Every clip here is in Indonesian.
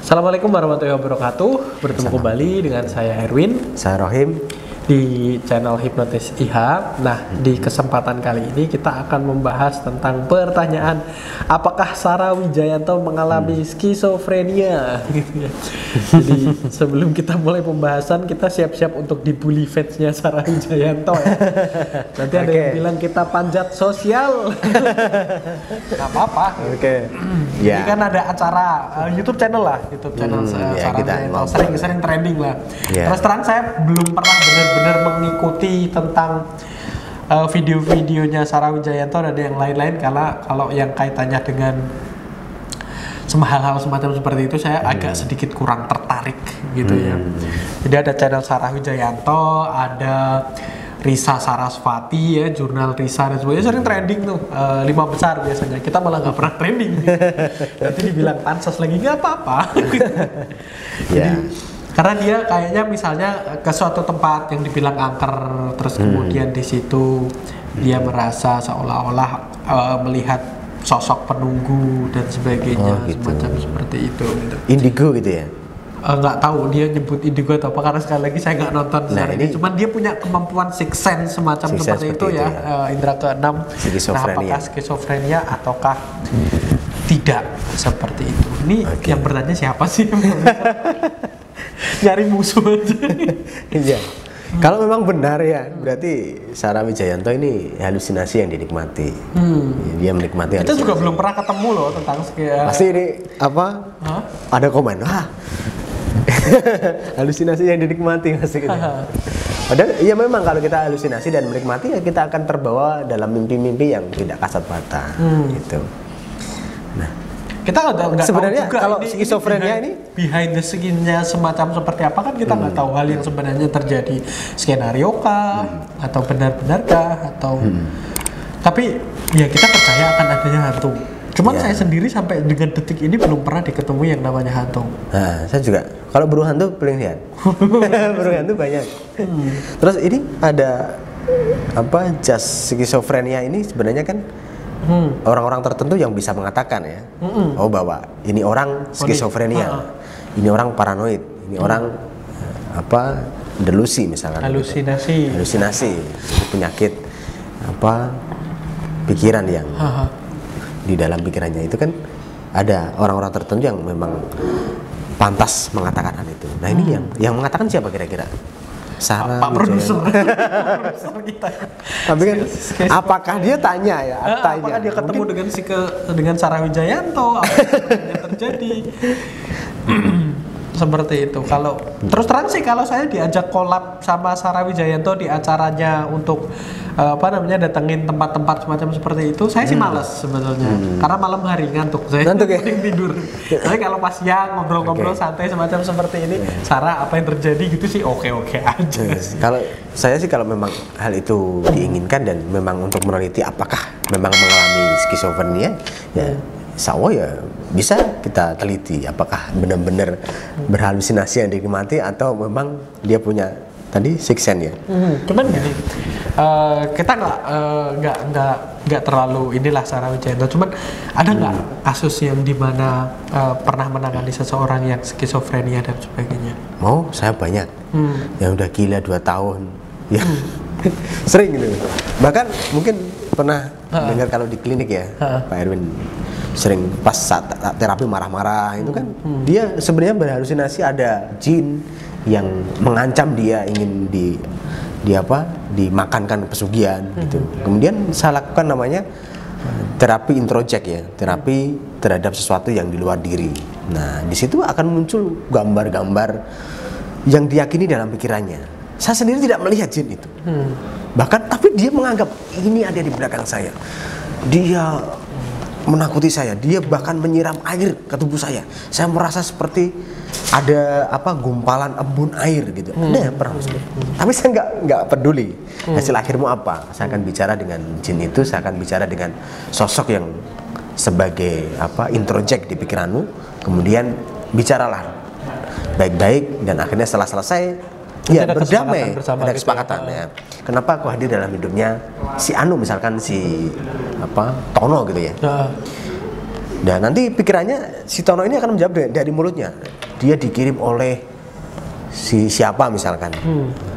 Assalamualaikum warahmatullahi wabarakatuh. Bertemu kembali dengan saya Erwin, Saya Rohim. di channel Hipnotis IH. Nah, di kesempatan kali ini kita akan membahas tentang pertanyaan apakah Sarah Wijayanto mengalami skizofrenia gitu ya. Jadi sebelum kita mulai pembahasan, kita siap-siap untuk dibully fansnya Sarah Wijayanto ya. Nanti ada yang bilang kita panjat sosial. Gak apa-apa. Ini kan ada acara YouTube channel lah, YouTube channel Sarah Wijayanto sering trending lah. Terus terang saya belum pernah benar-benar mengikuti tentang video-videonya Sarah Wijayanto dan yang lain-lain, karena kalau yang kaitannya dengan hal-hal semacam seperti itu saya agak sedikit kurang tertarik gitu ya. Jadi ada channel Sarah Wijayanto, ada Risa Sarasvati ya, jurnal Risa dan sebagainya, sering trending tuh, 5 besar biasanya. Kita malah nggak pernah trending gitu. Nanti dibilang pansos lagi, nggak apa-apa. Jadi karena dia kayaknya misalnya ke suatu tempat yang dibilang angker, terus kemudian di situ dia merasa seolah-olah melihat sosok penunggu dan sebagainya, gitu. semacam seperti itu gitu. Indigo gitu ya? Nggak tahu dia nyebut indigo atau apa, karena sekali lagi saya nggak nonton ini. Cuman dia punya kemampuan sixth sense semacam seperti itu ya, indra keenam. Nah, apakah skizofrenia ataukah tidak seperti itu? Ini yang bertanya siapa sih? Nyari musuh aja. Iya. Kalau memang benar ya, berarti Sarah Wijayanto ini halusinasi yang dinikmati. Dia menikmati. Kita juga belum pernah ketemu loh tentang pasti ini apa? Ada komen, halusinasi yang dinikmati pasti gitu. Padahal ya memang kalau kita halusinasi dan menikmati ya kita akan terbawa dalam mimpi-mimpi yang tidak kasat mata gitu. Nah, kita nggak sebenarnya tahu juga kalau skizofrenia ini behind the scene-nya semacam seperti apa, kan kita nggak tahu hal yang sebenarnya terjadi, skenario kah atau benar-benarkah atau tapi ya kita percaya akan adanya hantu. Cuman saya sendiri sampai dengan detik ini belum pernah diketemu yang namanya hantu. Nah, saya juga kalau burung hantu paling lihat. Burung hantu banyak. Terus ini ada apa, jas skizofrenia ini sebenarnya kan orang-orang tertentu yang bisa mengatakan ya, bahwa ini orang skizofrenia, ini orang paranoid, ini orang apa, delusi misalkan, halusinasi, penyakit apa, pikiran yang di dalam pikirannya itu kan ada orang-orang tertentu yang memang pantas mengatakan hal itu. Nah ini yang mengatakan siapa kira-kira? Sarah Pak produser kita. Tapi kan apakah dia tanya ya? Apakah dia ketemu dengan Sarah Wijayanto? Apa yang terjadi? Seperti itu. Kalau terus terang sih, kalau saya diajak collab sama Sarah Wijayanto di acaranya untuk datengin tempat-tempat semacam seperti itu, saya sih malas sebetulnya. Karena malam hari ngantuk saya. Tidur. Tapi kalau pas siang ngobrol-ngobrol santai semacam seperti ini, Sarah apa yang terjadi gitu sih oke-oke aja. Kalau saya sih, kalau memang hal itu diinginkan dan memang untuk meneliti apakah memang mengalami skizofrenia, ya insya ya bisa kita teliti apakah benar-benar berhalusinasi yang dinikmati atau memang dia punya tadi sixth sense ya. Cuman gini, kita nggak terlalu inilah Sarah Wijayanto. Cuman ada nggak kasus yang dimana pernah menangani seseorang yang skizofrenia dan sebagainya? Saya banyak yang udah gila 2 tahun ya. Sering gitu. Bahkan mungkin pernah dengar kalau di klinik ya, Pak Erwin sering pas saat terapi marah-marah itu kan dia sebenarnya berhalusinasi ada jin yang mengancam dia, ingin dimakankan pesugihan gitu. Kemudian saya lakukan namanya terapi introject ya, terapi terhadap sesuatu yang di luar diri. Nah di situ akan muncul gambar-gambar yang diyakini dalam pikirannya. Saya sendiri tidak melihat jin itu, bahkan tapi dia menganggap ini ada di belakang saya, dia menakuti saya, dia bahkan menyiram air ke tubuh saya. Saya merasa seperti ada gumpalan embun air gitu. Ada pernah tapi saya nggak peduli hasil akhirmu apa. Saya akan bicara dengan jin itu, saya akan bicara dengan sosok yang sebagai introject di pikiranmu. Kemudian bicaralah baik-baik dan akhirnya setelah selesai berdamai, ada kesepakatan ya. Kenapa aku hadir dalam hidupnya si Anu, misalkan si Tono gitu ya. Dan nanti pikirannya si Tono ini akan menjawab dari mulutnya. dia dikirim oleh si siapa misalkan,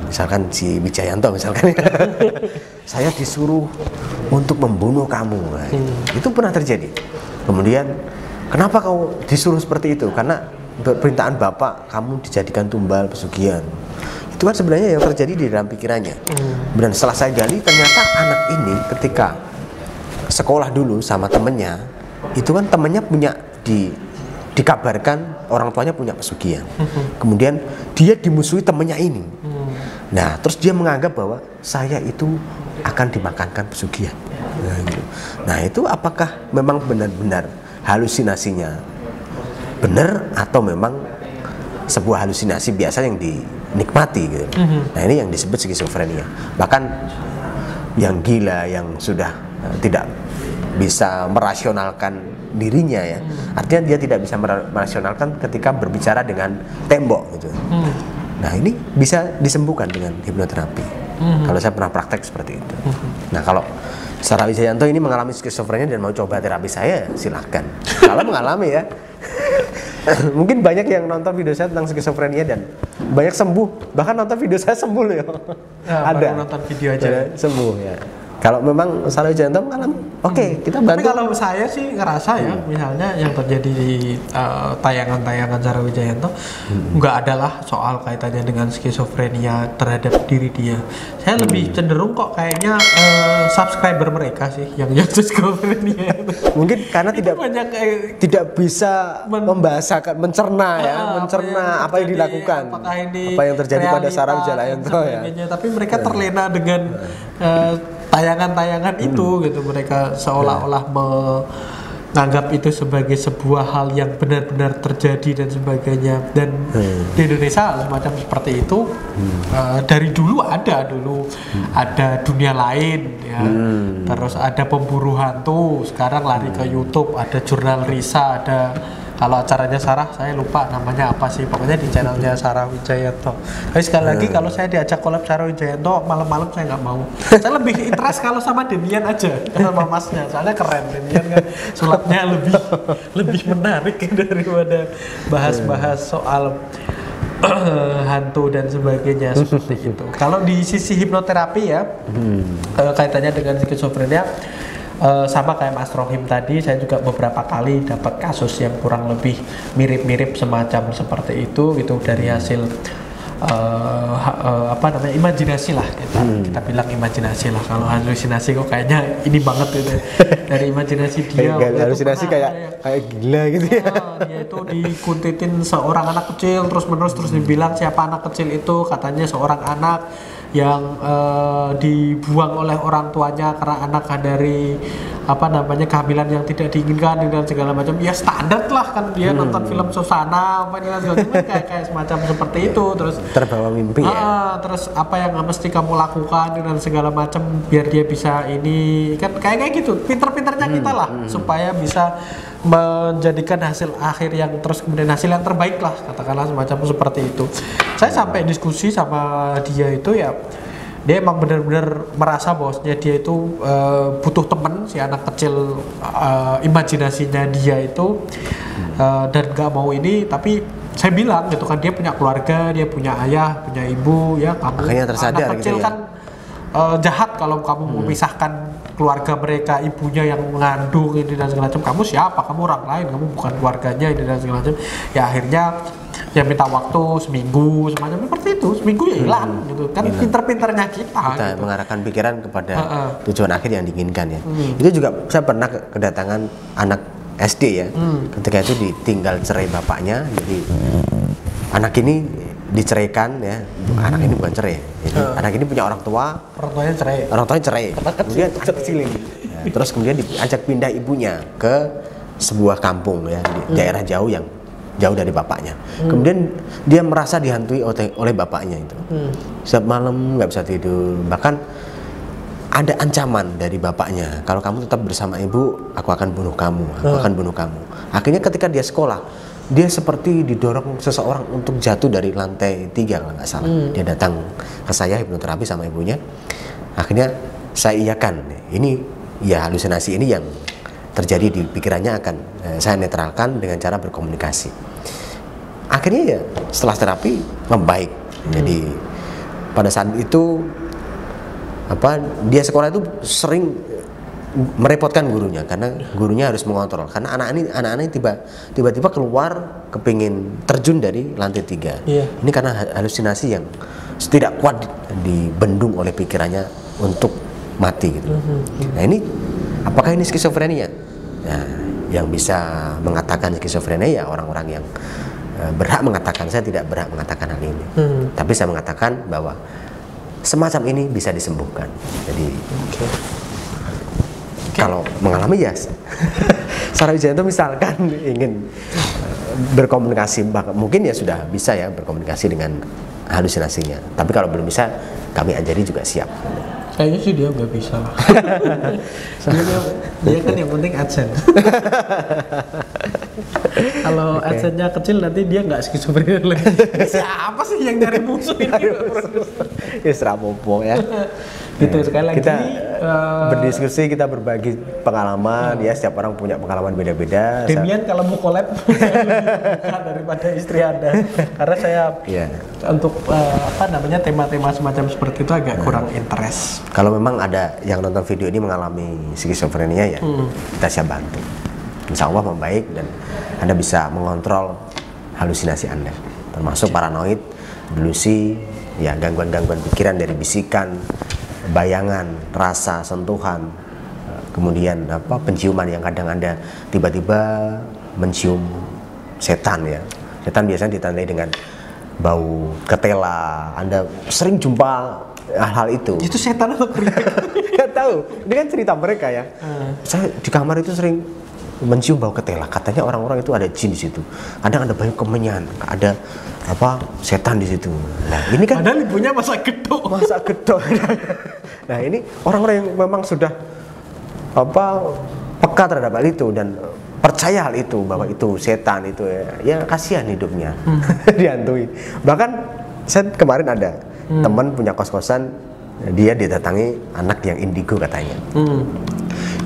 misalkan si Wijayanto misalkan, saya disuruh untuk membunuh kamu. Nah, itu pernah terjadi. Kemudian kenapa kau disuruh seperti itu? Karena perintahan bapak kamu dijadikan tumbal pesugihan. Itu kan sebenarnya yang terjadi di dalam pikirannya. Dan setelah saya gali, ternyata anak ini ketika sekolah dulu sama temennya, itu kan temennya punya dikabarkan orang tuanya punya pesugihan. Kemudian dia dimusuhi temennya ini. Nah, terus dia menganggap bahwa saya itu akan dimakankan pesugihan. Nah, itu apakah memang benar-benar halusinasinya benar atau memang sebuah halusinasi biasa yang dinikmati gitu. Nah, ini yang disebut skizofrenia. Bahkan yang gila, yang sudah tidak bisa merasionalkan dirinya ya. Artinya dia tidak bisa merasionalkan ketika berbicara dengan tembok gitu. Nah, ini bisa disembuhkan dengan hipnoterapi. Kalau saya pernah praktek seperti itu. Nah, kalau Sarah Wijayanto ini mengalami skizofrenia dan mau coba terapi saya, silahkan. Kalau mengalami ya. Mungkin banyak yang nonton video saya tentang skizofrenia dan banyak sembuh. Bahkan nonton video saya sembuh loh ya. Ada nonton video aja sembuh ya. Kalau memang Sarah Wijayanto mengalami, oke, kita bantu. Tapi kalau saya sih ngerasa ya, misalnya yang terjadi di tayangan-tayangan Sarah Wijayanto, nggak adalah soal kaitannya dengan skizofrenia terhadap diri dia. Saya lebih cenderung kok kayaknya subscriber mereka sih yang skizofrenia itu. Mungkin karena tidak bisa membahasakan, mencerna apa yang dilakukan, apa yang terjadi pada Sarah Wijayanto ya. Tapi mereka terlena dengan tayangan-tayangan itu gitu, mereka seolah-olah menganggap itu sebagai sebuah hal yang benar-benar terjadi dan sebagainya. Dan di Indonesia semacam seperti itu dari dulu ada dunia lain ya, terus ada pemburu hantu, sekarang lari ke YouTube, ada jurnal Risa, ada kalau acaranya Sarah, saya lupa namanya apa sih, pokoknya di channelnya Sarah Wijayanto. Tapi sekali lagi kalau saya diajak collab Sarah Wijayanto, malam-malam saya nggak mau. Saya lebih interest kalau sama Demian aja, sama masnya, soalnya keren. Demian kan sulapnya lebih menarik daripada bahas-bahas soal hantu dan sebagainya seperti itu. Kalau di sisi hipnoterapi ya, kaitannya dengan skizofrenia, sama kayak Mas Rohim tadi, saya juga beberapa kali dapat kasus yang kurang lebih mirip-mirip semacam seperti itu gitu, dari hasil imajinasi lah, kita bilang imajinasi lah. Kalau halusinasi kok kayaknya ini banget gitu dari imajinasi dia. Halusinasi kayak gila gitu ya. Dia itu dikuntitin seorang anak kecil terus dibilang siapa anak kecil itu, katanya seorang anak yang dibuang oleh orang tuanya karena anak dari kehamilan yang tidak diinginkan dan segala macam. Ya standar lah kan, dia nonton film Susana kayak semacam seperti itu, terus terbawa mimpi ya. Terus apa yang mesti kamu lakukan dan segala macam biar dia bisa ini kan kayak gitu. Pinter-pinternya kita lah supaya bisa menjadikan hasil akhir yang terus kemudian hasil yang terbaik lah, katakanlah semacam seperti itu. Saya sampai diskusi sama dia itu ya, dia emang benar-benar merasa bahwasanya dia itu butuh teman, si anak kecil, imajinasinya dia itu dan gak mau ini. Tapi saya bilang gitu kan, dia punya keluarga, dia punya ayah, punya ibu ya, kamu anak kecil gitu kan jahat kalau kamu memisahkan keluarga mereka, ibunya yang mengandung ini dan segala macam. Kamu siapa? Kamu orang lain, kamu bukan keluarganya ini dan segala macam. Ya akhirnya ya minta waktu seminggu semacam seperti itu, seminggu ya hilang gitu kan. Pinter-pinternya kita gitu, mengarahkan pikiran kepada tujuan akhir yang diinginkan ya. Itu juga saya pernah kedatangan anak SD ya, ketika itu ditinggal cerai bapaknya, jadi anak ini diceraikan ya. Anak ini bukan cerai, jadi anak ini punya orang tuanya cerai, kemudian kecil ini ya, terus kemudian diajak pindah ibunya ke sebuah kampung ya di daerah jauh yang jauh dari bapaknya. Kemudian dia merasa dihantui oleh bapaknya itu. Setiap malam nggak bisa tidur, bahkan ada ancaman dari bapaknya, kalau kamu tetap bersama ibu, aku akan bunuh kamu. Akhirnya ketika dia sekolah, dia seperti didorong seseorang untuk jatuh dari lantai 3 kalau nggak salah. Dia datang ke saya hipnoterapi sama ibunya. Akhirnya saya iyakan, ini ya halusinasi ini yang terjadi di pikirannya akan saya netralkan dengan cara berkomunikasi. akhirnya ya setelah terapi membaik. Jadi pada saat itu dia sekolah itu sering merepotkan gurunya karena gurunya harus mengontrol karena anak-anak ini tiba-tiba keluar kepingin terjun dari lantai 3. Ini karena halusinasi yang tidak kuat dibendung oleh pikirannya untuk mati gitu. Nah ini apakah ini skizofrenia? Nah, yang bisa mengatakan skizofrenia ya orang-orang yang berhak mengatakan. Saya tidak berhak mengatakan hal ini. Tapi saya mengatakan bahwa semacam ini bisa disembuhkan. Jadi kalau mengalami ya Sarah Wijayanto misalkan ingin berkomunikasi, mungkin ya sudah bisa ya berkomunikasi dengan halusinasinya. Tapi kalau belum bisa, kami ajari juga siap. Kayaknya sih dia nggak bisa lah. dia kan yang penting AdSense. Kalau AdSense-nya kecil nanti dia nggak skizofrenia lagi. Siapa sih yang nyari musuh ini? Ya serapopo ya. Gitu sekali lagi kita berdiskusi, kita berbagi pengalaman ya, setiap orang punya pengalaman beda-beda. Demian kalau mau collab daripada istri Anda, karena saya untuk tema-tema semacam seperti itu agak kurang interest. Kalau memang ada yang nonton video ini mengalami skizofrenia ya, kita siap bantu. Insya Allah membaik dan Anda bisa mengontrol halusinasi Anda, termasuk paranoid, delusi, ya gangguan-gangguan pikiran dari bisikan, bayangan, rasa, sentuhan, kemudian penciuman yang kadang Anda tiba-tiba mencium setan ya. Setan biasanya ditandai dengan bau ketela. Anda sering jumpa hal itu. Itu setan atau keripik? Nggak tahu. Ini kan cerita mereka ya. Saya di kamar itu sering mencium bau ketela. Katanya orang-orang itu ada jin di situ. Kadang ada banyak kemenyan, ada setan di situ. Nah, ini kan padahal ibunya masak gedok. Nah, ini orang-orang yang memang sudah peka terhadap hal itu dan percaya hal itu bahwa itu setan itu ya kasihan hidupnya. Dihantui. Bahkan saya kemarin ada teman punya kos-kosan, dia didatangi anak yang indigo katanya.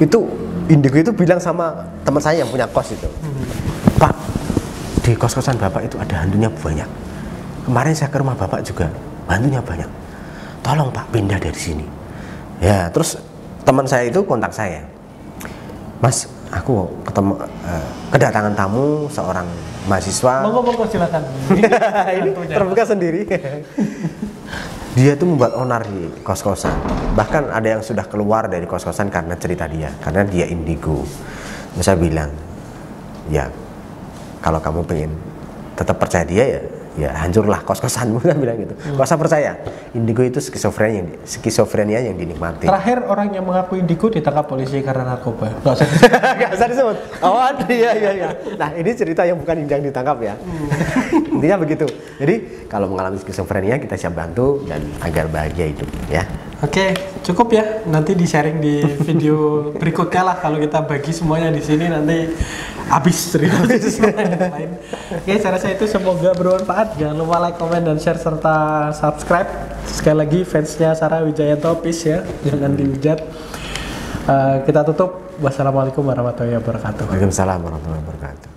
Itu indigo itu bilang sama teman saya yang punya kos itu, Pak, di kos-kosan Bapak itu ada hantunya banyak. Kemarin saya ke rumah Bapak juga hantunya banyak. Tolong Pak pindah dari sini. Ya, terus teman saya itu kontak saya. Mas, aku kedatangan tamu seorang mahasiswa. Monggo silakan. Ini terbuka sendiri. Dia tuh membuat onar di kos-kosan. Bahkan ada yang sudah keluar dari kos-kosan karena cerita dia, karena dia indigo. Terus saya bilang, ya kalau kamu pengen tetap percaya dia ya hancurlah kos-kosanmu, saya bilang gitu. Gak usah percaya. Indigo itu skizofrenia yang dinikmati. Terakhir orang yang mengaku indigo ditangkap polisi karena narkoba. Gak usah disebut. Oh iya. Nah ini cerita yang bukan yang ditangkap ya. Intinya begitu. Jadi kalau mengalami skizofrenia kita siap bantu dan agar bahagia hidup ya. Oke, cukup ya. Nanti di-sharing di video berikutnya lah, kalau kita bagi semuanya di sini nanti habis cerita lain. Oke, saya rasa itu semoga bermanfaat. Jangan lupa like, comment, dan share serta subscribe. Sekali lagi fansnya Sarah Wijayanto, peace ya, jangan dihujat. Kita tutup. Wassalamualaikum warahmatullahi wabarakatuh. Waalaikumsalam warahmatullahi wabarakatuh.